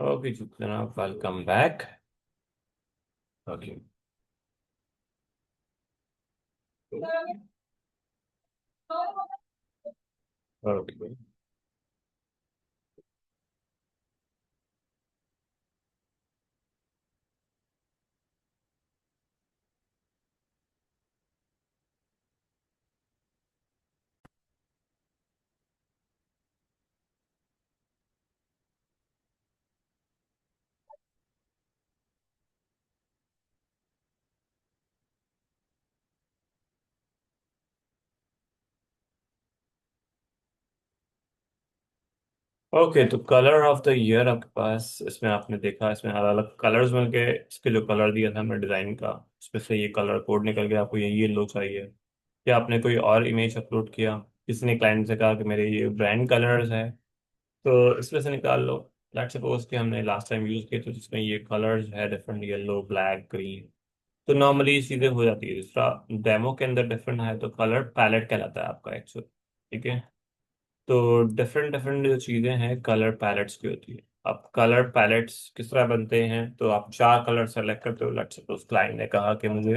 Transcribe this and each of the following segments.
Okay जनाब, welcome back. Okay. Okay. Okay, तो colour of the year आपके पास इसमें आपने देखा, इसमें अलग अलग कलर्स मिल के इसके जो कलर दिया था हमने डिजाइन का, उसमें से ये कलर कोड निकल गया। आपको ये लो चाहिए, या आपने कोई और इमेज अपलोड किया, किसी ने क्लाइंट से कहा कि मेरे ये ब्रांड कलर्स है, तो इसमें से निकाल लो। लेट्स सपोज कि हमने लास्ट टाइम यूज किए तो जिसमें ये कलर्स है डिफरेंट, येलो ब्लैक ग्रीन, तो नॉर्मली ये चीजें हो जाती है। दूसरा, डेमो के अंदर डिफरेंट है तो कलर पैलेट कहलाता है आपका एक्चुअल। ठीक है। तो डिफरेंट डिफरेंट जो चीजें हैं कलर पैलेट्स की होती है। अब कलर पैलेट्स किस तरह बनते हैं, तो आप चार कलर सेलेक्ट करते हो। लेट्स सपोज क्लाइंट ने कहा कि मुझे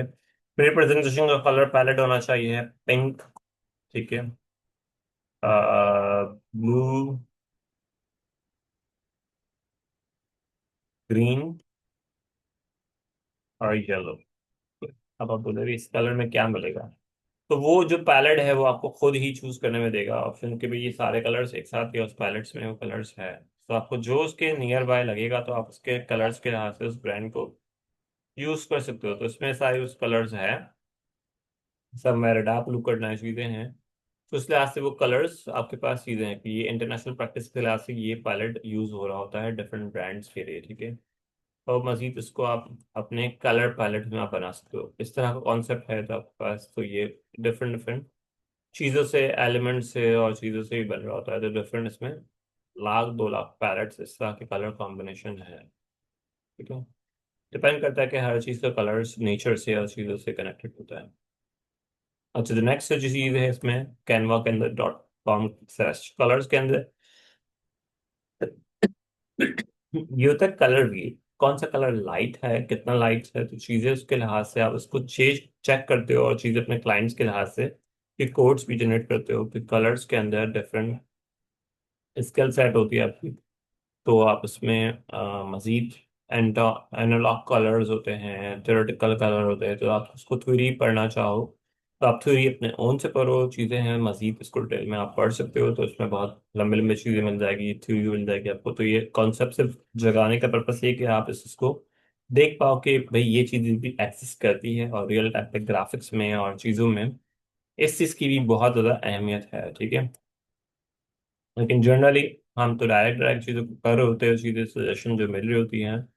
मेरी प्रेजेंटेशन का कलर पैलेट होना चाहिए पिंक। ठीक है। ब्लू, ग्रीन और येलो। अब आप बोलोगे इस कलर में क्या मिलेगा, तो वो जो पैलेट है वो आपको खुद ही चूज करने में देगा ऑप्शन कि भाई ये सारे कलर्स एक साथ या उस पैलेट्स में वो कलर्स है। तो आपको जो उसके नियर बाय लगेगा तो आप उसके कलर्स के लिहाज से उस ब्रांड को यूज कर सकते हो। तो इसमें सारे उस कलर्स है, सब मेरिडा ब्लू करना चीजें हैं। तो इस लिहाज से वो कलर्स आपके पास चीजें हैं कि ये इंटरनेशनल प्रैक्टिस के लिहाज से ये पैलेट यूज हो रहा होता है डिफरेंट ब्रांड्स के लिए। ठीक है। और मजीद इसको आप अपने कलर पैलेट में आप बना सकते हो। इस तरह का कॉन्सेप्ट है तो आपके पास, तो ये डिफरेंट डिफरेंट चीजों से, एलिमेंट से और चीजों से ही बन रहा होता है। तो डिफरेंट इसमें लाख 2 लाख पैलेट्स इस तरह के कलर कॉम्बिनेशन है। ठीक है। डिपेंड करता है कि हर चीज का कलर्स नेचर से और चीजों से कनेक्टेड होता है। अच्छा, जो नेक्स्ट जो चीज है इसमें कैनवा के अंदर .com कलर्स के अंदर ये होता है कलर व्हील। कौन सा कलर लाइट है, कितना लाइट है, तो चीजें उसके लिहाज से आप उसको चेक चेक करते हो, और चीजें अपने क्लाइंट्स के लिहाज से ये कोड्स भी जनरेट करते हो कि कलर्स के अंदर डिफरेंट स्किल सेट होती है आपकी। तो आप उसमें मजीद एनालॉग कलर्स होते हैं, थ्योरेटिकल कलर होते हैं। तो आप उसको थ्योरी पढ़ना चाहो तो आप थ्योरी अपने ओन से पढ़ो, चीज़ें हैं मजीद इसको डिटेल में आप पढ़ सकते हो। तो इसमें बहुत लंबे लंबे चीज़ें मिल जाएगी, थ्योरी मिल जाएगी आपको। तो ये कॉन्सेप्ट सिर्फ जगाने का पर्पस ये है कि आप इसको देख पाओ कि भाई ये चीज़ भी एक्सिस्ट करती है, और रियल टाइम पे ग्राफिक्स में और चीज़ों में इस चीज़ की भी बहुत ज़्यादा अहमियत है। ठीक है। लेकिन जनरली हम तो डायरेक्ट डायरेक्ट चीज़ों को कर रहे होते हैं, चीज़ें सजेशन जो मिल रही होती हैं,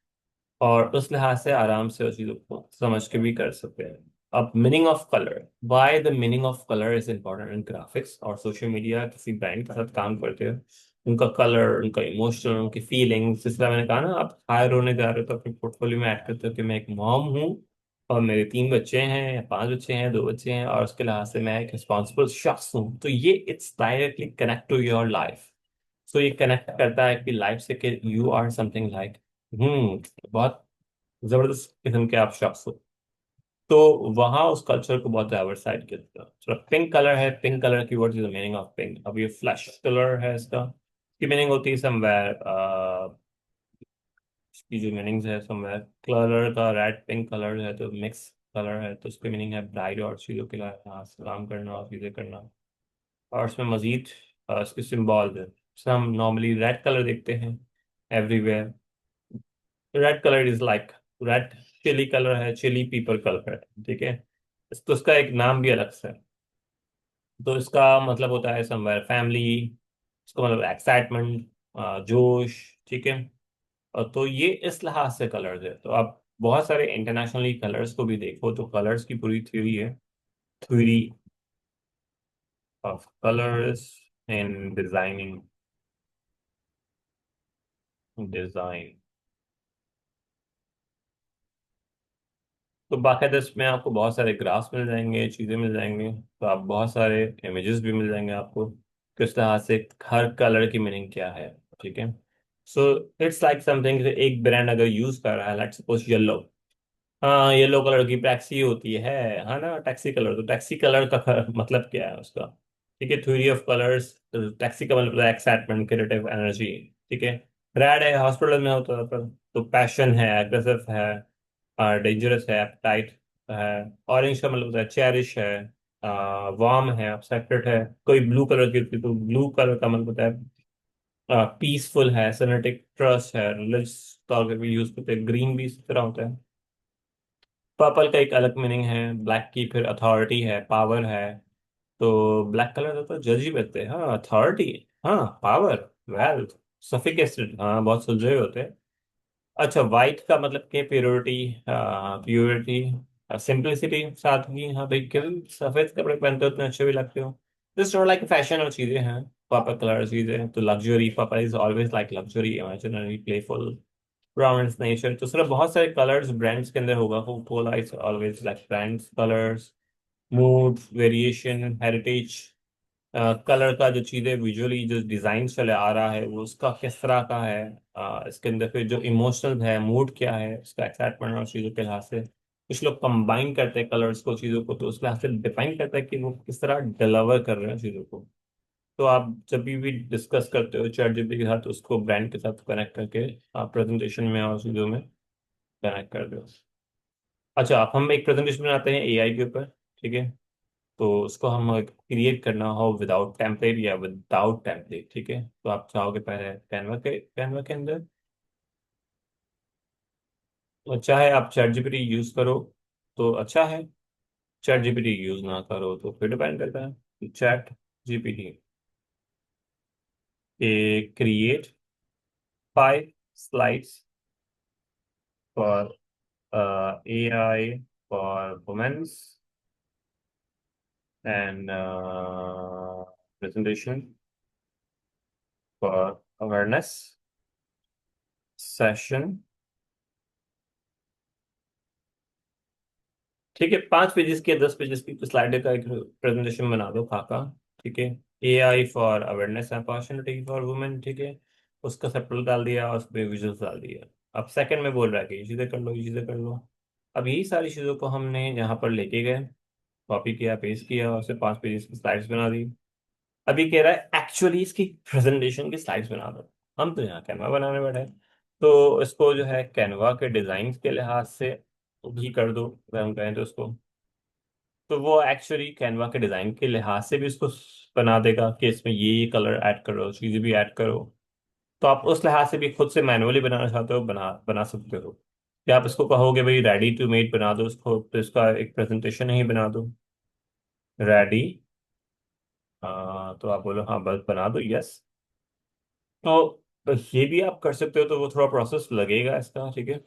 और उस लिहाज से आराम से उस चीज़ों को समझ के भी कर सकते हैं। अब meaning of colour, why the meaning of colour is important in graphics और सोशल मीडिया। किसी ब्रांड के साथ काम करते हो, उनका कलर, उनका इमोशनल, उनकी फीलिंग्स, जिस तरह मैंने कहा ना, आप हायर होने जा रहे हो तो अपने पोर्टफोलियो में ऐड करते हो कि मैं एक मॉम हूँ और मेरे 3 बच्चे हैं या 5 बच्चे हैं, 2 बच्चे हैं, और उसके लिहाज से मैं एक रिस्पॉन्सिबल शख्स हूँ। तो ये it's directly connect to your life. So ये कनेक्ट करता है कि लाइफ से कि यू आर समथिंग लाइक, बहुत जबरदस्त किस्म के आप शख्स हो। तो वहां उस कल्चर को बहुत डाइवर्साइड किया था। तो पिंक कलर है, पिंक कलर की what is the meaning of pink. अब ये फ्लैश कलर है, इसका की मीनिंग होती है समवेयर, इसकी जो मीनिंग्स है समवेयर, कलर का रेड पिंक कलर है तो मिक्स कलर है, तो उसकी मीनिंग है ब्राइड और चीज़ों के लिए सलाम करना और चीज़ें करना। और इसमें मजीद इसके सिम्बॉल है। जैसे हम नॉर्मली रेड कलर देखते हैं everywhere. Red colour is like red chilli colour है, चिली पीपल कलर है। ठीक है। तो उसका एक नाम भी अलग से है। तो इसका मतलब होता है समवेयर फैमिली, इसका मतलब एक्साइटमेंट, जोश। ठीक है। और तो ये इस लिहाज से कलर्स है। तो आप बहुत सारे इंटरनेशनली कलर्स को भी देखो तो कलर्स की पूरी थ्योरी है, theory of colours in designing, design. तो बाकायदा इसमें आपको बहुत सारे ग्राफ्स मिल जाएंगे, चीज़ें मिल जाएंगे, तो आप बहुत सारे इमेजेस भी मिल जाएंगे आपको, किस तरह से हर कलर की मीनिंग क्या है। ठीक है। सो इट्स लाइक समथिंग, एक ब्रांड अगर यूज कर रहा है, लेट्स सपोज येलो। हाँ, येलो कलर की टैक्सी होती है ना, टैक्सी कलर। तो टैक्सी कलर का मतलब क्या है उसका? ठीक है, थ्योरी ऑफ कलर्स। टैक्सी का मतलब एक्साइटमेंट, क्रिएटिव एनर्जी। ठीक है। रेड है, हॉस्पिटल में होता है तो पैशन है, एग्रेसिव है, डेंजरस है, एपेटाइट है। ऑरेंज का मतलब होता है चेरिश है, वार्म है, एक्साइटेड है। कोई ब्लू कलर की होती है तो ब्लू कलर का मतलब होता है पीसफुल है, सेनेटिक, ट्रस्ट है, रिलीजियस तौर पर भी यूज करते हैं। ग्रीन भी इस तरह होता है। पर्पल का एक अलग मीनिंग है, ब्लैक की फिर अथॉरिटी है, पावर है। तो ब्लैक कलर तो जज ही करते हैं, हाँ, अथॉरिटी, हाँ, पावर, वेल्थ, सफिकेस्टेड, हाँ, बहुत सुलझे हुए होते हैं। अच्छा, वाइट का मतलब क्या? प्योरिटी, प्योरिटी, सिंपलिसिटी, सादगी। हाँ भाई, क्यों सफेद कपड़े पहनते हो उतने अच्छे भी लगते हो। जस्ट नॉट लाइक फैशन और चीजें हैं। पर्पल कलर चीजें तो luxury, purple is always like luxury, imaginary, playful, brown is nature. तो सिर्फ बहुत सारे कलर्स ब्रांड्स के अंदर होगा, Coca is always like brands, colours, mood, variation, heritage. Colour का जो चीजें विजुअली जो डिजाइन चले आ रहा है वो उसका किस तरह का है। इसके अंदर फिर जो इमोशनल है, मूड क्या है उसका, एक्साइटमेंट और चीजों के लिहाज से कुछ लोग कंबाइन करते हैं कलर्स को, चीजों को, तो उस लिहाज से डिफाइन करता है कि वो किस तरह डिलीवर कर रहे हैं चीजों को। तो आप जब भी डिस्कस करते हो चैट जीपीटी के साथ, तो उसको ब्रांड के साथ कनेक्ट करके आप प्रेजेंटेशन में और चीजों में कनेक्ट कर दो। अच्छा, आप हम एक प्रेजेंटेशन बनाते हैं एआई के ऊपर। ठीक है। तो उसको हम क्रिएट करना हो विदाउट टेम्पलेट या विदाउट टेम्पलेट। ठीक है। तो आप चाहोगे पहले कैनवा के अंदर, और चाहे आप चैट जीपीटी यूज करो तो अच्छा है, चैट जीपीटी यूज ना करो तो फिर डिपेंड करता है। Chat GPT create 5 slides for AI for womens and presentation for awareness session. ठीक है, 5 पेजेस की या 10 पेजेस की स्लाइड का एक प्रेजेंटेशन बना दो, खाका। ठीक है। AI for awareness and opportunity for women. ठीक है। उसका सबटाइटल डाल दिया और उस पर विजुअल्स डाल दिया। अब सेकंड में बोल रहा है कि ये चीज़ें कर लो, ये चीज़ें कर लो। अब यही सारी चीज़ों को हमने यहाँ पर लेके गए, कॉपी किया, पेस्ट किया और उससे 5 पेजेस की स्लाइड्स बना दी। अभी कह रहा है एक्चुअली इसकी प्रेजेंटेशन की स्लाइड्स बना दो। हम तो यहाँ कैनवा बनाने बैठे हैं। तो इसको जो है कैनवा के डिजाइन के लिहाज से भी कर दो, अगर हम कहें तो उसको। तो वो एक्चुअली कैनवा के डिजाइन के लिहाज से भी उसको बना देगा कि इसमें ये कलर ऐड करो, चीजें भी ऐड करो। तो आप उस लिहाज से भी खुद से मैनुअली बनाना चाहते हो, बना बना सकते हो। या आप इसको कहोगे भाई रेडी टू मेड बना दो उसको, तो इसका एक प्रेजेंटेशन ही बना दो, रेडी। तो आप बोलो हाँ बस बना दो, यस। तो ये भी आप कर सकते हो, तो वो थोड़ा प्रोसेस लगेगा इसका। ठीक है।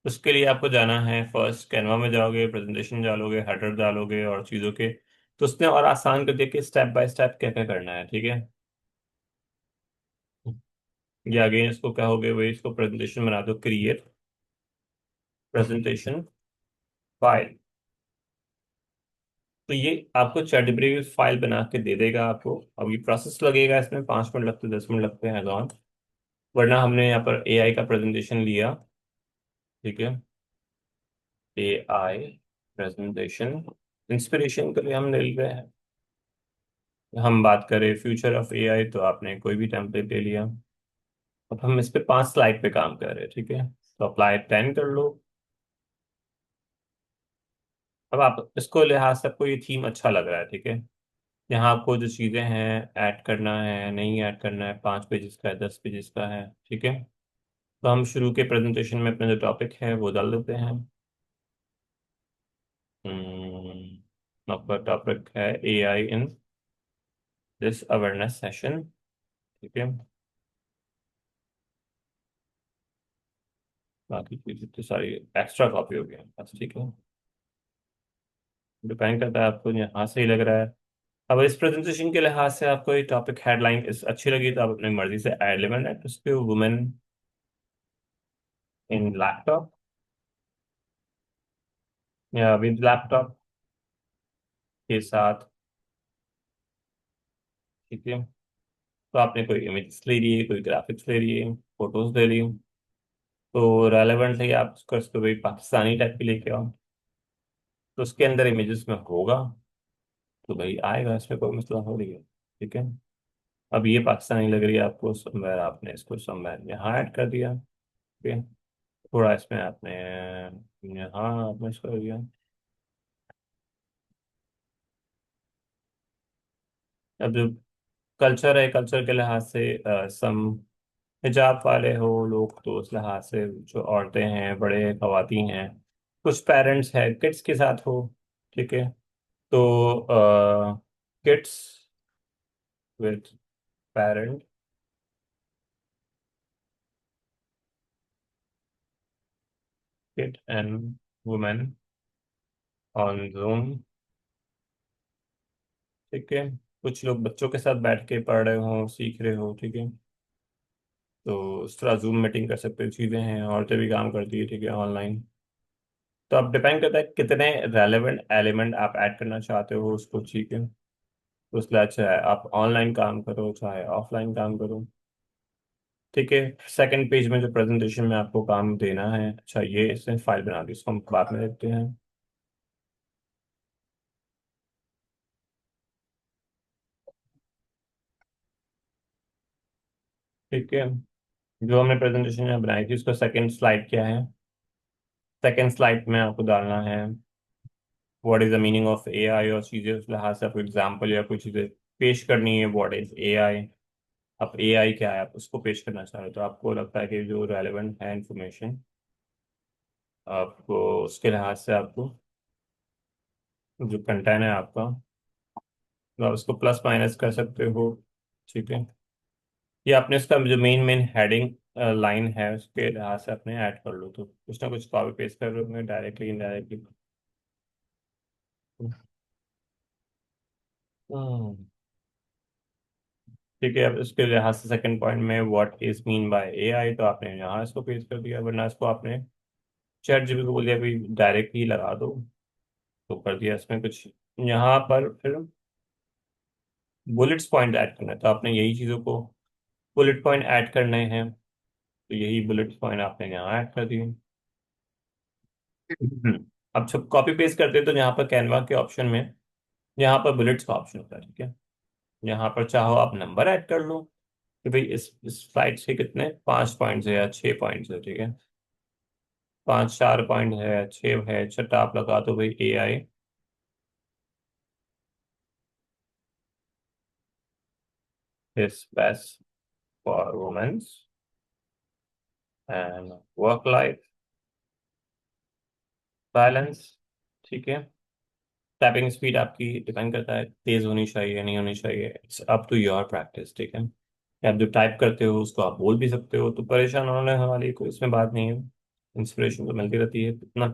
उसके लिए आपको जाना है, फर्स्ट कैनवा में जाओगे, प्रेजेंटेशन डालोगे, हेडर डालोगे और चीज़ों के। तो उसने और आसान कर दिया कि स्टेप बाय स्टेप क्या क्या करना है। ठीक है। ये अगेन इसको कहोगे भाई इसको प्रेजेंटेशन बना दो, क्रिएट प्रेजेंटेशन फाइल। तो ये आपको चैट फाइल बना के दे देगा आपको। अब ये प्रोसेस लगेगा, इसमें 5 मिनट लगते, 10 मिनट लगते हैं अगर। वरना हमने यहाँ पर एआई का प्रेजेंटेशन लिया। ठीक है। एआई प्रेजेंटेशन इंस्पिरेशन के लिए हम ले रहे हैं। हम बात करें फ्यूचर ऑफ एआई, तो आपने कोई भी टेम्पलेट ले लिया। अब हम इस पे 5 स्लाइड पे काम कर रहे हैं। ठीक है। तो अप्लाई 10 कर लो। अब आप इसको लिहाज से आपको ये थीम अच्छा लग रहा है। ठीक है। यहाँ आपको जो चीज़ें हैं ऐड करना है, नहीं ऐड करना है, 5 पेजेस का है, 10 पेजेस का है। ठीक है। तो हम शुरू के प्रेजेंटेशन में अपना जो टॉपिक है वो डाल देते हैं। आपका टॉपिक है AI in this awareness session. ठीक है। बाकी चीज़ें तो सारी एक्स्ट्रा कॉपी हो गया बस। ठीक है। डिपेंड करता है आपको यहाँ से ही लग रहा है। अब इस प्रेजेंटेशन के लिहाज से आपको ये टॉपिक हेडलाइन इस अच्छी लगी तो आप अपनी मर्जी से एलिमेंट है उसके, वुमेन इन लैपटॉप या विद लैपटॉप के साथ ठीक है। तो आपने कोई इमेजेस ले लिए, कोई ग्राफिक्स ले लिए, फोटोज ले ली, तो रेलेवेंट है आप उसको उसको भाई पाकिस्तानी टाइप की लेके आओ, तो उसके अंदर इमेजेस में होगा, तो भाई आएगा, इसमें कोई मसला हो रही है। ठीक है। अब ये पाकिस्तानी लग रही है आपको समवेयर, आपने इसको समवेयर यहाँ ऐड कर दिया। ठीक है। थोड़ा इसमें आपने यहाँ आपने इसको कर दिया। अब जो कल्चर है, कल्चर के लिहाज से सम हिजाब वाले हो लोग, तो उस लिहाज से जो औरतें हैं, बड़े खवातीन हैं, कुछ पेरेंट्स हैं किड्स के साथ हो। ठीक है। तो kids with parent, kid and women on zoom. ठीक है। कुछ लोग बच्चों के साथ बैठ के पढ़ रहे हो, सीख रहे हो। ठीक है। तो उस तरह जूम मीटिंग कर सकते हो, चीज़ें हैं, औरतें भी काम करती है। ठीक है, ऑनलाइन। तो अब डिपेंड करता है कितने रेलेवेंट एलिमेंट आप ऐड करना चाहते हो उसको। ठीक है। तो इसलिए अच्छा है आप ऑनलाइन काम करो चाहे ऑफलाइन काम करो। ठीक है। सेकंड पेज में जो प्रेजेंटेशन में आपको काम देना है, अच्छा ये इसने फाइल बना दी, इसको हम बाद में देखते हैं। ठीक है। जो हमने प्रेजेंटेशन यहाँ बनाई थी उसका सेकंड स्लाइड क्या है? सेकंड स्लाइड में आपको डालना है what is the meaning of AI, और चीज़ें उस लिहाज से आपको एग्जाम्पल या कोई चीज़ें पेश करनी है। व्हाट इज एआई, अब एआई क्या है आप उसको पेश करना चाह रहे हो, तो आपको लगता है कि जो रेलेवेंट है इंफॉर्मेशन आपको, उसके लिहाज से आपको जो कंटेंट है आपका, तो आप उसको प्लस माइनस कर सकते हो। ठीक है। या आपने इसका जो मेन मेन हेडिंग लाइन है उसके लिहाज से अपने ऐड कर लो, तो कुछ ना कुछ कॉपी पेस्ट कर लो डायरेक्टली इनडायरेक्टली। हम्म। ठीक है। अब इसके लिहाज से सेकंड पॉइंट में what is mean by AI, तो आपने यहाँ इसको पेस्ट कर दिया, वरना इसको आपने चैट जीपीटी को बोल दिया भाई डायरेक्ट ही लगा दो, तो कर दिया इसमें कुछ। यहाँ पर फिर बुलेट्स पॉइंट ऐड करना है, तो आपने यही चीज़ों को बुलेट पॉइंट ऐड करने हैं, तो यही बुलेट पॉइंट आपने यहाँ ऐड कर दिए। अब जब कॉपी पेस्ट करते हैं तो यहाँ पर कैनवा के ऑप्शन में यहाँ पर बुलेट्स का ऑप्शन होता है। ठीक है। यहाँ पर चाहो आप नंबर ऐड कर लो कि भाई इस फ्लाइट से कितने 5 पॉइंट्स है या 6 पॉइंट्स है। ठीक है। 5 4 पॉइंट है, 6 है, छठा आप लगा दो भाई AI is best for womens and work life balance. ठीक है। टाइपिंग स्पीड आपकी डिपेंड करता है, तेज होनी चाहिए नहीं होनी चाहिए, it's up to your practice. ठीक है। आप जो टाइप करते हो उसको आप बोल भी सकते हो, तो परेशान होने वाली कोई इसमें बात नहीं है। इंस्पिरेशन तो मिलती रहती है, कितना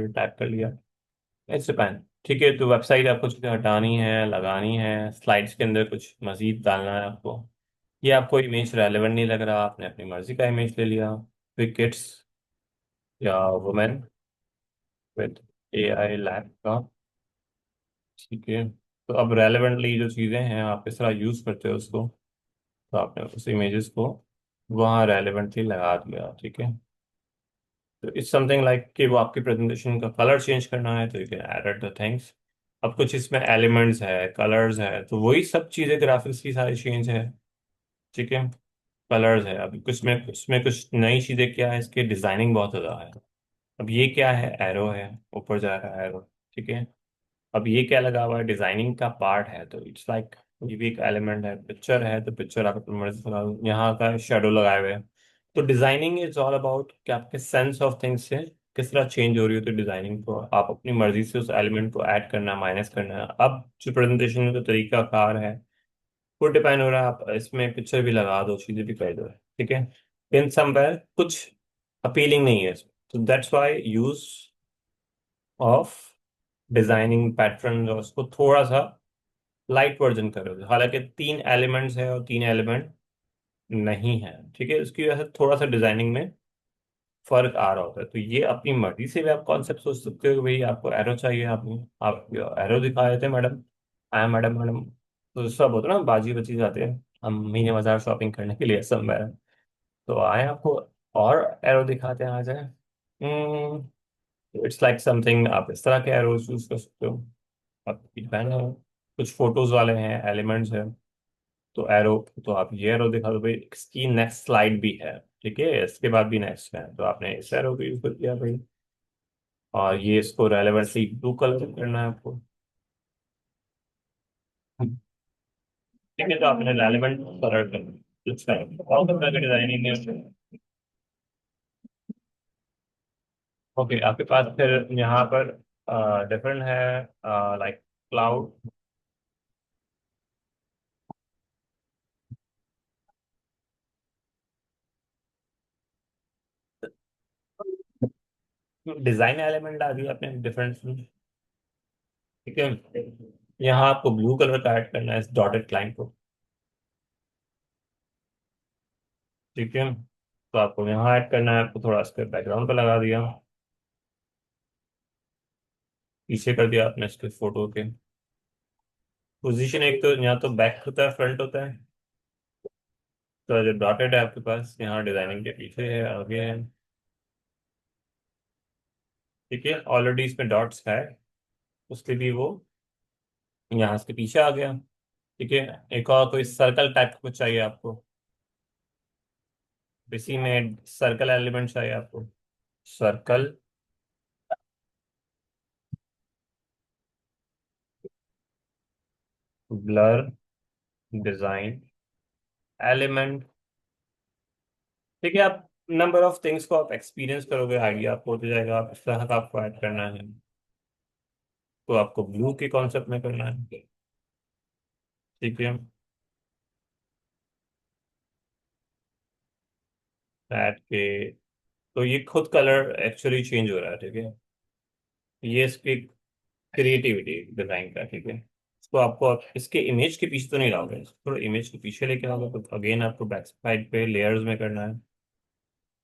टाइप कर लिया, इट्स डिपेंड। ठीक है। तो वेबसाइट आपको चीज़ें हटानी है, लगानी है, स्लाइड्स के अंदर कुछ मजीद डालना है आपको, ये आपको इमेज रेलेवेंट नहीं लग रहा, आपने अपनी मर्जी का इमेज ले लिया, विकेट्स या वुमेन विद एआई लैब का। ठीक है। तो अब रेलेवेंटली जो चीज़ें हैं आप किस तरह यूज़ करते हो उसको, तो आपने उस इमेजेस को वहाँ रेलेवेंटली लगा दिया। ठीक है। तो इट्स समथिंग लाइक कि वो आपकी प्रेजेंटेशन का कलर चेंज करना है तो you can edit the things. अब कुछ इसमें एलिमेंट्स है, कलर्स है, तो वही सब चीज़ें ग्राफिक्स की सारी चेंज है। ठीक है। कलर्स है, अब कुछ में उसमें कुछ नई चीज़ें क्या है, इसकी डिजाइनिंग बहुत ज़्यादा है। अब ये क्या है, एरो है, ऊपर जा रहा है एरो। ठीक है। अब ये क्या लगा हुआ है, डिजाइनिंग का पार्ट है, तो इट्स लाइक ये भी एक एलिमेंट है। पिक्चर है तो पिक्चर आप अपनी मर्जी से लगा दो, यहाँ का शेडो लगाए हुए हैं। तो डिजाइनिंग इज ऑल अबाउट कि आपके सेंस ऑफ थिंग्स से किस तरह चेंज हो रही हो, तो डिजाइनिंग को आप अपनी मर्जी से उस एलिमेंट को ऐड करना, माइनस करना। अब जो प्रेजेंटेशन में जो तरीका कार है वो डिपेंड हो रहा है, आप इसमें पिक्चर भी लगा दो, चीजें भी कर दो। ठीक है। इन समवेयर कुछ अपीलिंग नहीं है इसमें, तो that's why use of designing pattern, और उसको थोड़ा सा लाइट वर्जन करो। हालांकि 3 एलिमेंट्स है और 3 एलिमेंट नहीं है। ठीक है। उसकी वजह से थोड़ा सा डिजाइनिंग में फर्क आ रहा होता है, तो ये अपनी मर्जी से भी आप कॉन्सेप्ट सोच सकते हो कि भाई आपको एरो चाहिए, आपने आप एरो दिखा रहे थे मैडम, आया मैडम मैडम, तो सब होता है ना, बाजी बची जाते हैं। हम महीने बाजार शॉपिंग करने के लिए सब में। तो आए आपको और एरो दिखाते हैं, आ जाए। इट्स लाइक समथिंग, आप इस तरह के एरो चूज कर सकते हो। आपकी डिपेंड है। कुछ फोटोज वाले हैं, एलिमेंट्स हैं। तो एरो, तो आप ये एरो दिखा दो भाई, इसकी नेक्स्ट स्लाइड भी है। ठीक है, इसके बाद भी नेक्स्ट है, तो आपने इस एरो को यूज कर दिया भाई। और ये इसको रेलेवेंटली ब्लू कलर करना है आपको। ठीक है, तो आपने रेलेवेंट कलर करना, और तरह की डिजाइनिंग है उसमें। ओके, आपके पास फिर यहाँ पर डिफरेंट है, लाइक क्लाउड। डिजाइन एलिमेंट डाल दिया आपने डिफरेंट। ठीक है, यहाँ आपको ब्लू कलर का ऐड करना है इस डॉटेड लाइन को। ठीक है, तो आपको यहाँ ऐड करना है, आपको थोड़ा इसके बैकग्राउंड पे लगा दिया। पीछे कर दिया आपने इसके फोटो के। पोजीशन एक तो यहाँ तो बैक होता है, फ्रंट होता है। तो जो डॉटेड है आपके पास, यहाँ डिजाइनिंग के पीछे है, आगे है। ठीक है, ऑलरेडी इसमें डॉट्स है, उसके लिए वो यहाँ इसके पीछे आ गया। ठीक है, एक और कोई सर्कल टाइप का कुछ चाहिए आपको। इसी में सर्कल एलिमेंट चाहिए आपको। Circle, blur, design, element. ठीक है, आप नंबर ऑफ थिंग्स को आप एक्सपीरियंस करोगे, आइडिया आपको होते जाएगा, आप इस तरह का आपको ऐड करना है। तो आपको ब्लू के कॉन्सेप्ट में करना है। ठीक है, ऐड के, तो ये खुद कलर एक्चुअली चेंज हो रहा है। ठीक है, ये इसकी क्रिएटिविटी डिजाइन का। ठीक है, इसको आपको इसके इमेज के पीछे तो नहीं लाओगे, इसको थोड़ा इमेज के पीछे लेके आओगे, तो अगेन आपको बैक साइड पे लेयर्स में करना है।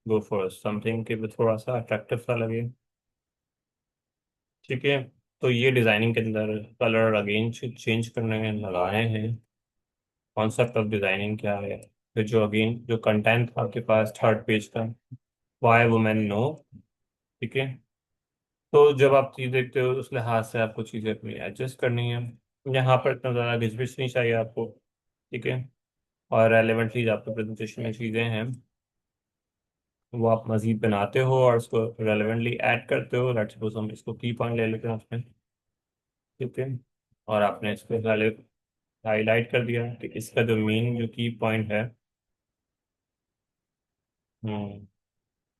गो फॉर समथिंग के थोड़ा सा अट्रैक्टिव सा लगे। ठीक है, तो ये डिजाइनिंग के अंदर कलर अगेन चेंज करने हैं, लगाए हैं। कॉन्सेप्ट ऑफ डिजाइनिंग क्या है, फिर जो अगेन जो कंटेंट आपके पास थर्ड पेज का, वाई वुमेन नो। ठीक है, तो जब आप चीज़ देखते हो उस लिहाज से आपको चीज़ें अपनी एडजस्ट करनी है। यहाँ पर इतना ज़्यादा घिसपिच नहीं चाहिए आपको। ठीक है, और रेलेवेंटली जो आपके प्रेजेंटेशन में चीज़ें हैं, वो आप मजीद बनाते हो और उसको रेलेवेंटली ऐड करते हो। लेट्स सपोज हम इसको की पॉइंट ले लेते हैं उसमें। ठीक है, और आपने इसको हाईलाइट कर दिया कि इसका जो मेन जो की पॉइंट है।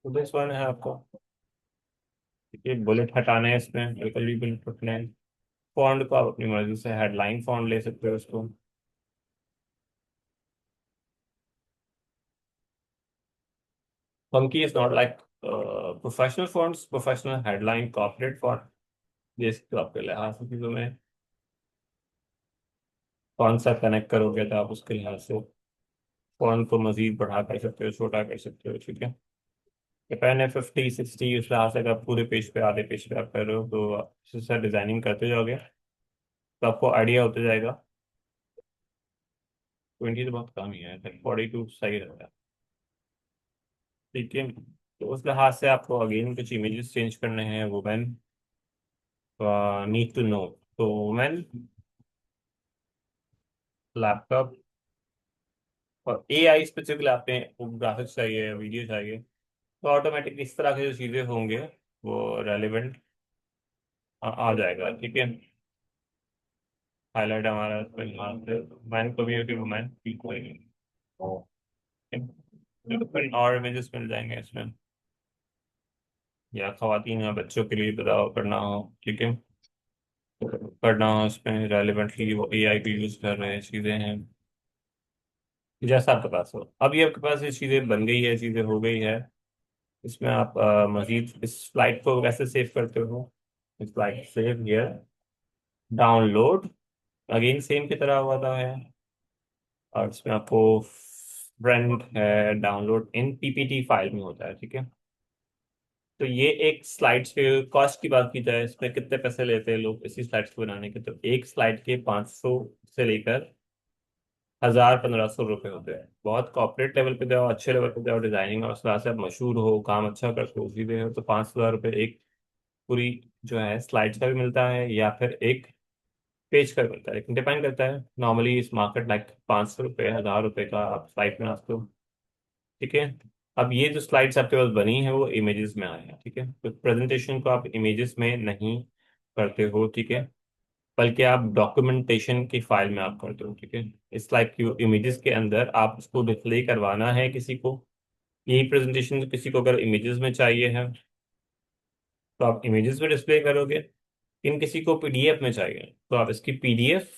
तो दिस वन है आपको। ठीक है, बुलेट हटाने हैं इसमें, बिल्कुल भी बुलेट हटने हैं। फॉन्ट को आप अपनी मर्जी से हेडलाइन फॉन्ट ले सकते हो इसको। Funky is not like professional fonts, professional headline corporate font. ये तो आपके लिहाज से चीज़ों में कौन सा कनेक्ट करोगे, तो आप उसके लिहाज से फॉन्ट को मजीद बढ़ा कर सकते हो, छोटा कर सकते हो। ठीक है, ये पहले 50 60 उस लिहाज से, अगर आप पूरे पेज पे आधे पेज पे आप कर रहे हो, तो आप इसी से डिजाइनिंग करते जाओगे, तो आपको आइडिया होता जाएगा। 20 तो बहुत कम ही है, 42 सही रहता है। ठीक है, तो उस लिहाज से आपको अगेन कुछ इमेजेस चेंज करने हैं। वुमेन नीड टू नो, तो वुमेन लैपटॉप, और ए आई स्पेसिफिकली आपने ग्राफिक्स चाहिए, वीडियो चाहिए, तो ऑटोमेटिकली इस तरह की जो चीज़ें होंगे वो रेलिवेंट आ जाएगा। ठीक है, हाईलाइट हमारा वुमेन को भी है कि वुमेन और इमेजेस मिल जाएंगे इसमें, या खवातीन या बच्चों के लिए बताओ करना हो। ठीक है, करना हो इसमें रेलिवेंटली, वो ए आई की यूज कर रहे हैं, चीज़ें हैं जैसा आपके पास हो। अभी आपके पास ये चीज़ें बन गई है, चीज़ें हो गई है। इसमें आप मजीद इस फ्लाइट को कैसे सेव करते हो। इस flight save here, download, again same की तरह हुआ था है। और इसमें आपको फ्रेंड है, डाउनलोड इन पीपीटी फाइल में होता है। ठीक है, तो ये एक स्लाइड्स के कॉस्ट की बात की जाए, इसमें कितने पैसे लेते हैं लोग इसी स्लाइड्स को बनाने के, तो एक स्लाइड के 500 से लेकर 1000-1500 रुपये होते हैं। बहुत कॉर्पोरेट लेवल पे जाओ, अच्छे लेवल पे जाओ, डिजाइनिंग और उस तरह से आप मशहूर हो, काम अच्छा करते हो, सीधे हो, तो 5,000 रुपये एक पूरी जो है स्लाइड्स का भी मिलता है, या फिर एक पेज का भी मिलता है, लेकिन डिपेंड करता है। नॉर्मली इस मार्केट लाइक 500 रुपये, 1000 रुपये का आप स्लाइड बना सकते हो। ठीक है। अब ये जो स्लाइड्स आपके पास बनी है वो इमेजेस में आए हैं। ठीक है, तो प्रेजेंटेशन को आप इमेजेस में नहीं करते हो। ठीक है, बल्कि आप डॉक्यूमेंटेशन की फाइल में आप करते हो। ठीक है, इट्स लाइक यू इमेजेस के अंदर आप उसको डिस्प्ले करवाना है किसी को। यही प्रेजेंटेशन किसी को अगर इमेजेस में चाहिए है तो आप इमेजेस में डिस्प्ले करोगे। इन किसी को पीडीएफ में चाहिए तो आप इसकी पीडीएफ,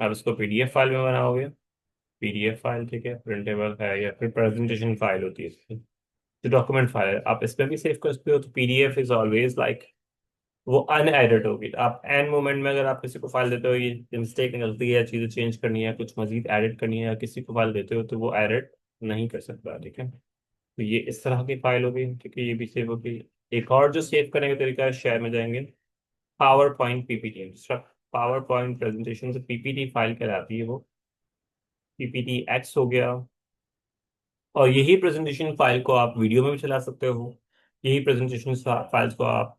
आप इसको पीडीएफ फाइल में बनाओगे। पीडीएफ फाइल, ठीक है, प्रिंटेबल है, या फिर प्रेजेंटेशन फाइल होती है इसकी, जो डॉक्यूमेंट फाइल है, आप इस पर भी सेव कर सकते हो। तो पीडीएफ इज ऑलवेज लाइक वो अनएडिट होगी। आप एन मोमेंट में अगर आप किसी को फाइल देते हो, ये मिस्टेक निकलती है, चीजें चेंज करनी है, कुछ मजीद एडिट करनी है, या किसी को फाइल देते हो तो वो एडिट नहीं कर सकता। ठीक है, तो ये इस तरह की फाइल होगी। ठीक है, ये भी सेव होगी। एक और जो सेव करने का तरीका है, शेयर में जाएंगे, power point PPT. Power point presentation से पीपीटी फाइल कहलाती है वो। पीपीटी एक्स हो गया। और यही प्रेजेंटेशन फाइल को आप वीडियो में भी चला सकते हो। यही प्रेजेंटेशन फाइल्स को आप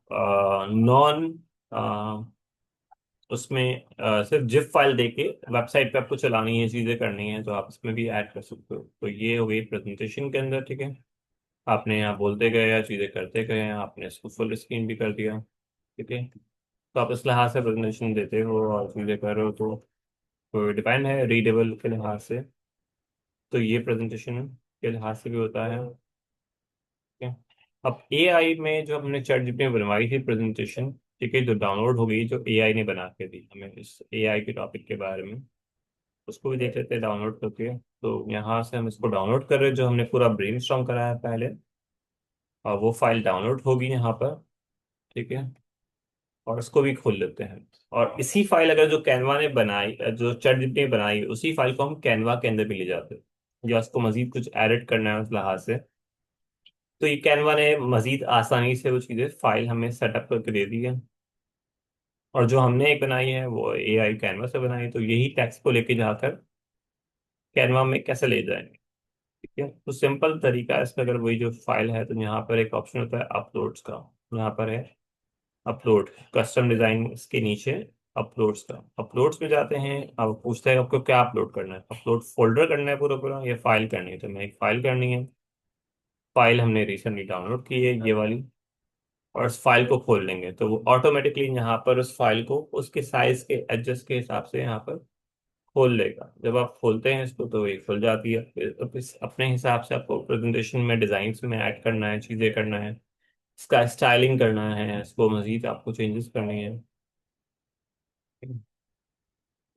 नॉन उसमें सिर्फ जिप फाइल देके वेबसाइट पे आपको चलानी है, चीजें करनी है, तो आप इसमें भी ऐड कर सकते हो। तो ये हो गई प्रेजेंटेशन के अंदर। ठीक है, आपने यहाँ बोलते गए या चीजें करते गए, आपने इसको फुल स्क्रीन भी कर दिया। ठीक है, तो आप इस लिहाज से प्रेजेंटेशन देते हो और चीजें कर रहे हो, तो डिपेंड है रीडेबल के लिहाज से। तो ये प्रेजेंटेशन के लिहाज से भी होता है। ठीक है, अब एआई में जो हमने चैट जीपीटी में बनवाई थी प्रेजेंटेशन, ठीक है, जो डाउनलोड हो गई, जो एआई ने बना के दी हमें इस एआई के टॉपिक के बारे में, उसको भी देख लेते हैं डाउनलोड करके। तो यहाँ से हम इसको डाउनलोड कर रहे हैं, जो हमने पूरा ब्रेनस्टॉर्म कराया है पहले, और वो फाइल डाउनलोड होगी यहाँ पर। ठीक है, और इसको भी खोल लेते हैं। और इसी फाइल अगर जो कैनवा ने बनाई, जो चैट जीपीटी ने बनाई, उसी फाइल को हम कैनवा के अंदर भी ले जाते हैं, या उसको मजीद कुछ एडिट करना है उस लिहाज से, तो ये कैनवा ने मजीद आसानी से वो चीज़ें फाइल हमें सेटअप करके दे दी है। और जो हमने एक बनाई है वो एआई कैनवा से बनाई है, तो यही टेक्स्ट को लेके जाकर कैनवा में कैसे ले जाएंगे। ठीक है, तो सिंपल तरीका है इसका। अगर वही जो फाइल है तो यहाँ पर एक ऑप्शन होता है अपलोड्स का, यहाँ पर है अपलोड, कस्टम डिजाइन इसके नीचे अपलोड्स का। अपलोड्स में जाते हैं, अब पूछता है आपको क्या अपलोड करना है, अपलोड फोल्डर करना है पूरा पूरा, या फाइल करनी है। तो मैं एक फाइल करनी है। फाइल हमने रिसेंटली डाउनलोड की है, ये वाली। और उस फाइल को खोल लेंगे तो वो ऑटोमेटिकली यहाँ पर उस फाइल को उसके साइज के एडजस्ट के हिसाब से यहाँ पर खोल लेगा। जब आप खोलते हैं इसको तो ये खुल जाती है। फिर अब इस अपने हिसाब से आपको प्रेजेंटेशन में डिजाइन में ऐड करना है, चीजें करना है, इसका स्टाइलिंग करना है, इसको मजीद आपको चेंजेस करनी है।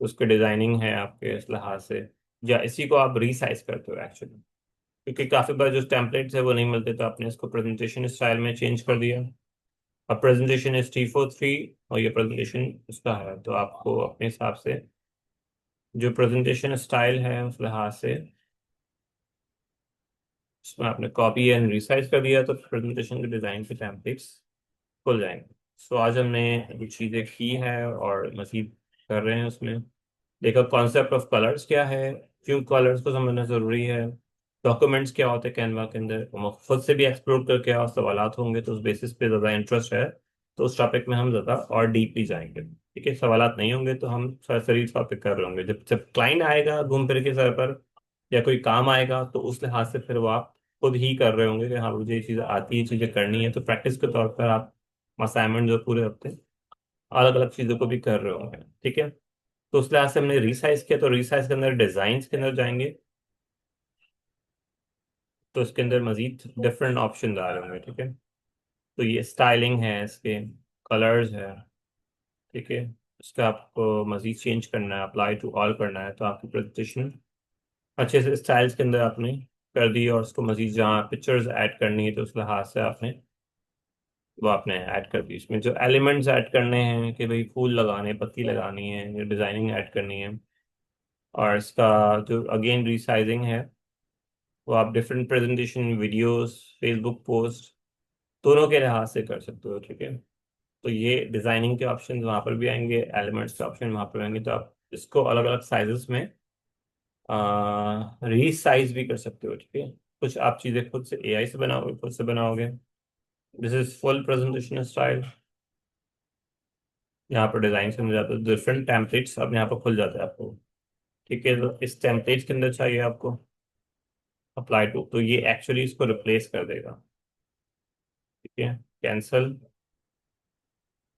उसके डिजाइनिंग है आपके इस लिहाज से, या इसी को आप रीसाइज करते हो एक्चुअली, क्योंकि काफी बार जो टेम्पलेट्स है वो नहीं मिलते, तो आपने इसको प्रेजेंटेशन स्टाइल में चेंज कर दिया। अब प्रेजेंटेशन इज T43 और ये प्रेजेंटेशन इसका है, तो आपको अपने हिसाब से जो प्रेजेंटेशन स्टाइल है उस लिहाज से इसमें आपने कॉपी एंड रिसाइज कर दिया, तो प्रेजेंटेशन के डिजाइन के टेम्पलेट्स खुल जाएंगे। सो आज हमने कुछ चीज़ें की है और मजीद कर रहे हैं उसमें। देखो कॉन्सेप्ट ऑफ कलर्स क्या है, क्यों कलर्स को समझना जरूरी है, डॉक्यूमेंट्स क्या होते हैं कैनवा के अंदर, हम खुद से भी एक्सप्लोर करके और सवालात होंगे तो उस बेसिस पे ज़्यादा इंटरेस्ट है तो उस टॉपिक में हम ज़्यादा और डीपली जाएंगे। ठीक है, सवालात नहीं होंगे तो हम सरसरी टॉपिक कर रहे होंगे। जब जब क्लाइंट आएगा घूम फिर के सर पर, या कोई काम आएगा, तो उस लिहाज से फिर वो आप खुद ही कर रहे होंगे कि हाँ मुझे ये चीज़ें आती है, चीज़ें करनी है, तो प्रैक्टिस के तौर पर आप असाइनमेंट जो पूरे हफ्ते अलग अलग चीज़ों को भी कर रहे होंगे। ठीक है, तो उस लिहाज से हमने रिसाइज किया, तो रिसाइज के अंदर डिजाइन के अंदर जाएंगे तो इसके अंदर मजीद डिफरेंट ऑप्शन आ रहे होंगे। ठीक है, तो ये स्टाइलिंग है, इसके कलर्स है। ठीक है, इसका आपको मजीद चेंज करना है, अप्लाई टू ऑल करना है, तो आपकी प्रेजेंटेशन अच्छे से स्टाइल्स के अंदर आपने कर दी। और उसको मजीद जहाँ पिक्चर्स ऐड करनी है तो उस लिहाज से आपने वो आपने ऐड कर दी। इसमें जो एलिमेंट्स ऐड करने हैं कि भाई फूल लगाने, पत्ती लगानी है, या डिजाइनिंग ऐड करनी है, और इसका जो अगेन रिसाइजिंग है वो आप different presentation videos, Facebook post, दोनों के लिहाज से कर सकते हो। ठीक है, तो ये डिजाइनिंग के ऑप्शन वहाँ पर भी आएंगे, एलिमेंट्स के ऑप्शन वहाँ पर आएंगे, तो आप इसको अलग अलग साइजेस में रीसाइज भी कर सकते हो, ठीक है। कुछ आप चीजें खुद से एआई से बनाओगे, खुद से बनाओगे। This is full presentation style. यहाँ पर डिजाइन से मिल जाता है, डिफरेंट टेम्पलेट्स अब यहाँ पर खुल जाता है आपको, ठीक है। तो इस टेम्पलेट के अंदर चाहिए आपको अप्लाई टू, तो ये एक्चुअली इसको रिप्लेस कर देगा, ठीक है। कैंसल,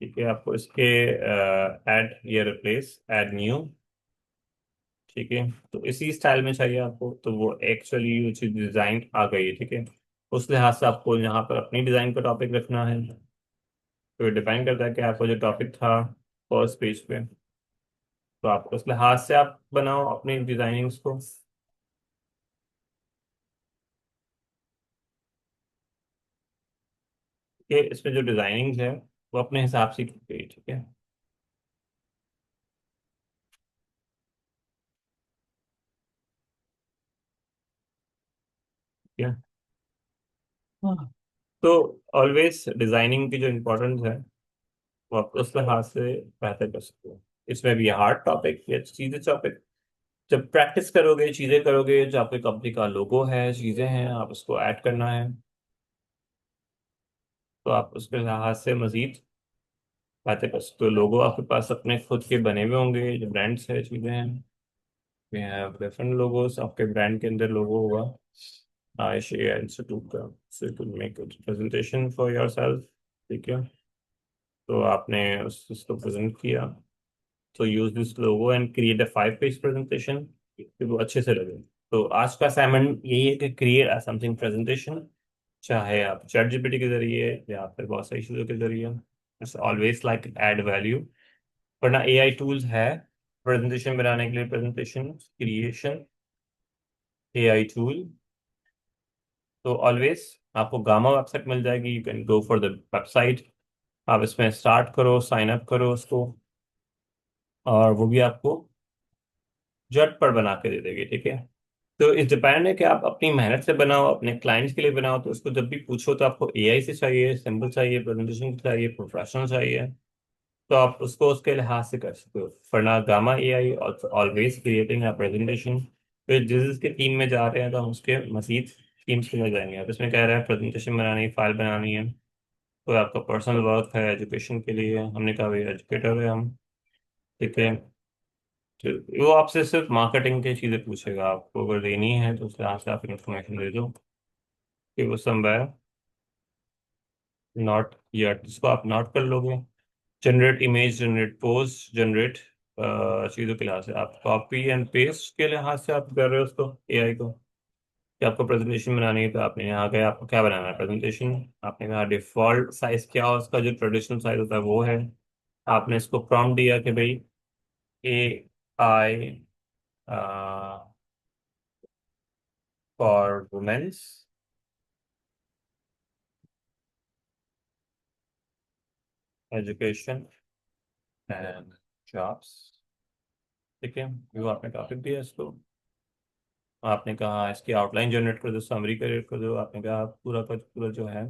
ठीक है। आपको इसके ऐड ये रिप्लेस ऐड न्यू, ठीक है। तो इसी स्टाइल में चाहिए आपको, तो वो एक्चुअली वो चीज डिजाइन आ गई है, ठीक है। उस लिहाज से आपको यहाँ पर अपनी डिजाइन का टॉपिक रखना है, तो ये डिपेंड करता है कि आपको जो टॉपिक था फर्स्ट पेज पे, तो आप उस लिहाज से आप बनाओ अपनी डिजाइनिंग्स को। ये इसमें जो डिजाइनिंग्स है वो अपने हिसाब से की गई, ठीक है। ठीक है। हाँ। तो ऑलवेज डिजाइनिंग की जो इम्पोर्टेंस है वो आप उस लिहाज से बेहतर कर सकते हो। इसमें भी हार्ड टॉपिक या चीजें टॉपिक, जब प्रैक्टिस करोगे चीजें करोगे, जो आपकी कंपनी का लोगो है चीजें हैं आप उसको ऐड करना है, तो आप उसके लिहाज से मजीद बातें कर सकते हो। लोगो आपके पास अपने खुद के बने हुए होंगे, जो ब्रांड्स है चीजें हैं, वी हैव डिफरेंट लोगोस, आपके ब्रांड के अंदर लोगो होगा आयशे इंस्टीट्यूट का, so you can make presentation for yourself, ठीक है। तो आपने उसको प्रेजेंट किया, तो use this logo and create a 5 page presentation कि वो अच्छे से लगे। तो आज का असाइनमेंट यही है कि क्रिएट समथिंग प्रेजेंटेशन, चाहे आप चैट जीपीटी के जरिए या फिर बहुत सारी चीज़ों के जरिए। It's always like add value, वरना एआई टूल्स है प्रेजेंटेशन बनाने के लिए, प्रेजेंटेशन क्रिएशन एआई टूल। तो ऑलवेज आपको गामा वेबसाइट मिल जाएगी, you can go for the website. आप इसमें स्टार्ट करो, साइन अप करो उसको, और वो भी आपको झट पर बना के दे देगी, ठीक है। तो इस डिपेंड है कि आप अपनी मेहनत से बनाओ, अपने क्लाइंट्स के लिए बनाओ, तो उसको जब भी पूछो तो आपको एआई से चाहिए, सिंपल चाहिए, प्रेजेंटेशन चाहिए, प्रोफेशनल चाहिए, तो आप उसको उसके लिहाज से कर सकते हो। वरना gamma AI always creating a presentation. फिर जिस जिसके टीम में जा रहे हैं तो हम उसके मजीद टीम्स में जाएंगे। अब इसमें कह रहा है प्रेजेंटेशन बनानी है, फाइल बनानी है, तो आपका पर्सनल वर्क है एजुकेशन के लिए, हमने कहा भाई एजुकेटर है हम, ठीक है। तो वो आपसे सिर्फ मार्केटिंग की चीज़ें पूछेगा, आपको अगर देनी है तो उस तरह से आप इंफॉर्मेशन दे दो कि वो समवेयर नॉट यट, इसको आप नोट कर लोगे। Generate image, generate post, generate चीज़ों के लिहाज से आप कॉपी एंड पेस्ट के लिहाज से आप कर रहे हो उसको एआई को, कि आपको प्रेजेंटेशन बनानी है, तो आपने यहाँ गए आपको क्या बनाना है प्रेजेंटेशन, आपने कहा डिफॉल्ट साइज क्या हो, उसका जो ट्रेडिशनल साइज होता है वो है। आपने इसको प्रॉम्प्ट दिया कि भाई A I for women's education and jobs, ठीक है। वो आपने टॉपिक दिया इसको, आपने कहा इसकी आउटलाइन जनरेट कर दो, समरी क्रिएट कर दो, आपने कहा पूरा का पूरा जो है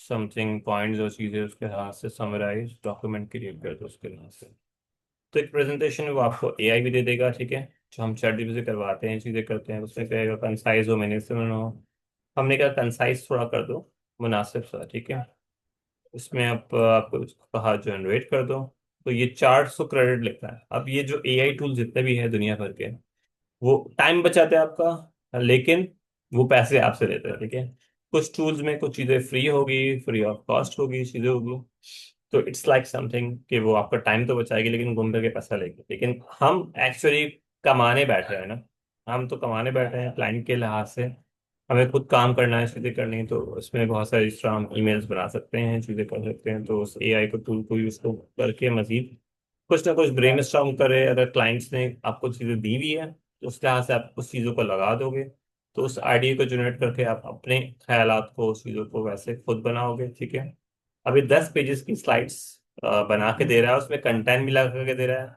समथिंग पॉइंट्स और चीज़ें उसके हाथ से समराइज डॉक्यूमेंट क्रिएट कर दो उसके हाथ से। तो एक प्रेजेंटेशन वो आपको एआई भी दे देगा, ठीक है। जो हम चैट जीपीटी से करवाते हैं चीज़ें करते हैं, उसमें कहेगा कंसाइज हो, मैंने इससे हो, हमने कहा कंसाइज थोड़ा कर दो, मुनासिब सा, ठीक है। इसमें आप आपको उसको कहा जनरेट कर दो, तो ये 400 क्रेडिट लिखता है। अब ये जो एआई टूल जितने भी हैं दुनिया भर के, वो टाइम बचाते हैं आपका, लेकिन वो पैसे आपसे लेते हैं, ठीक है। कुछ टूल्स में कुछ चीज़ें फ्री होगी, फ्री ऑफ कॉस्ट होगी, चीज़ें होगी, तो इट्स लाइक समथिंग कि वो आपका टाइम तो बचाएगी लेकिन घूम फिर के पैसा लेगी। लेकिन हम एक्चुअली कमाने बैठे हैं ना, हम तो कमाने बैठे हैं क्लाइंट के लिहाज से, हमें खुद काम करना है, चीज़ें करनी है, तो उसमें बहुत सारी इस तरह हम ईमेल्स बना सकते हैं, चीज़ें कर सकते हैं। तो उस एआई को टूल को यूज़ को करके मजीद कुछ ना कुछ ब्रेनस्टॉर्म करे, अगर क्लाइंट्स ने आपको चीज़ें दी हुई है तो उस लिहाज से आप उस चीज़ों को लगा दोगे, तो उस आइडिया को जनरेट करके आप अपने ख्यालात को, उस चीज़ों को वैसे खुद बनाओगे, ठीक है। अभी 10 पेजेस की स्लाइड्स बना के दे रहा है, उसमें कंटेंट भी लगा के दे रहा है,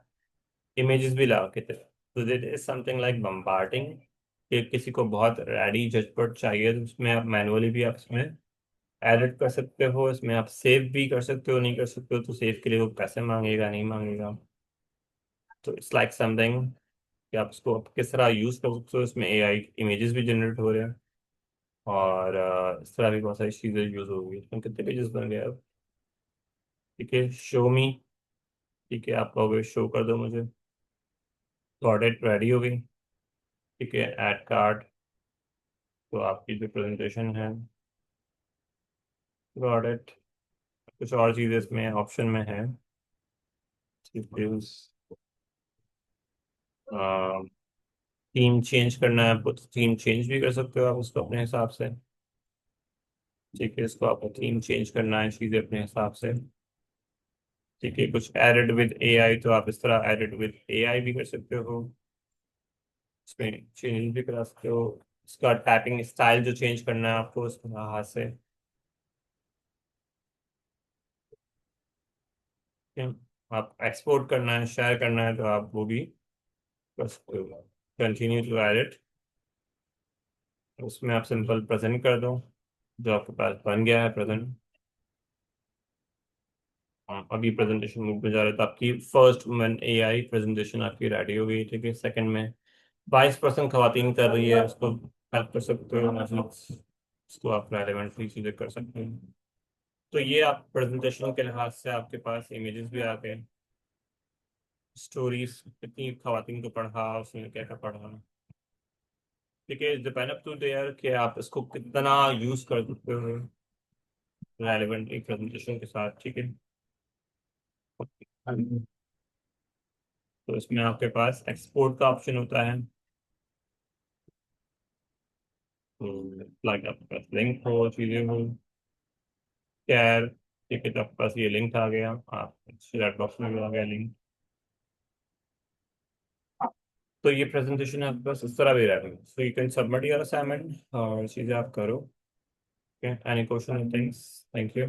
इमेजेस भी लगा के दे रहा है, तो that is something like bombarding, कि किसी को बहुत रेडी झटपट चाहिए तो उसमें आप मैनुअली भी आप इसमें एडिट कर सकते हो, इसमें आप सेव भी कर सकते हो, नहीं कर सकते हो तो सेव के लिए वो पैसे मांगेगा नहीं मांगेगा। तो इट्स लाइक समथिंग कि आप इसको किस तरह यूज कर सकते हो। इसमें एआई इमेजेस भी जनरेट हो रहे हैं, और इस तरह भी बहुत सारी चीजें यूज हो गई। इसमें कितने पेजेस बन गए अब? ठीक है, शो मी। ठीक है, आप कहोगे शो कर दो मुझे। गॉट इट, रेडी हो गई। ठीक है, ऐड कार्ड। तो आपकी जो प्रेजेंटेशन है, गॉट इट। कुछ और चीजें इसमें ऑप्शन में है। थीम चेंज करना है आपको, तो थीम चेंज भी कर सकते हो आप उसको अपने हिसाब से। ठीक है, इसको आपको थीम चेंज करना है, चीजें अपने हिसाब से। ठीक है, कुछ एडिट विद एआई, तो आप इस तरह एडिट विद एआई भी कर सकते हो। इसमें चेंज भी करा सकते हो। इसका टाइपिंग स्टाइल जो चेंज करना है आपको उसमें हाथ से। ठीक है? आप एक्सपोर्ट करना है, शेयर करना है, तो आप वो भी कर सकते हो। Continue to edit. उसमें आप सिंपल प्रेजेंट कर दो, जो आपके पास बन गया है प्रेजेंट। अभी प्रेजेंटेशन मूड में जा रहे हैं, तो आपकी फर्स्ट वुमेन एआई प्रेजेंटेशन आपकी रेडी हो गई। ठीक है, सेकंड में 22% खवातीन कर रही है, उसको हेल्प कर सकते हो, मतलब उसको आप रेलेवेंटली चीजें कर सकते हैं। तो ये आप प्रेजेंटेशन के लिहाज से आपके पास इमेजेस भी आ गए, स्टोरीज कितनी खवातीन को पढ़ा, उसने क्या क्या पढ़ा। ठीक है, डिपेंड अप टू देयर कि आप इसको कितना यूज कर सकते हो रेलेवेंटली प्रेजेंटेशन के साथ। ठीक है, तो इसमें आपके पास एक्सपोर्ट का ऑप्शन होता है। तो लाइक आपके पास लिंक हो, चीजें हो, कैर। ठीक है, तो आपके पास ये लिंक आ गया, आप चैट बॉक्स में भी आ गया लिंक। तो ये प्रेजेंटेशन आपके पास इस तरह भी रहेगा, so you can submit your assignment और चीजें आप करो। Any question things? Thank you.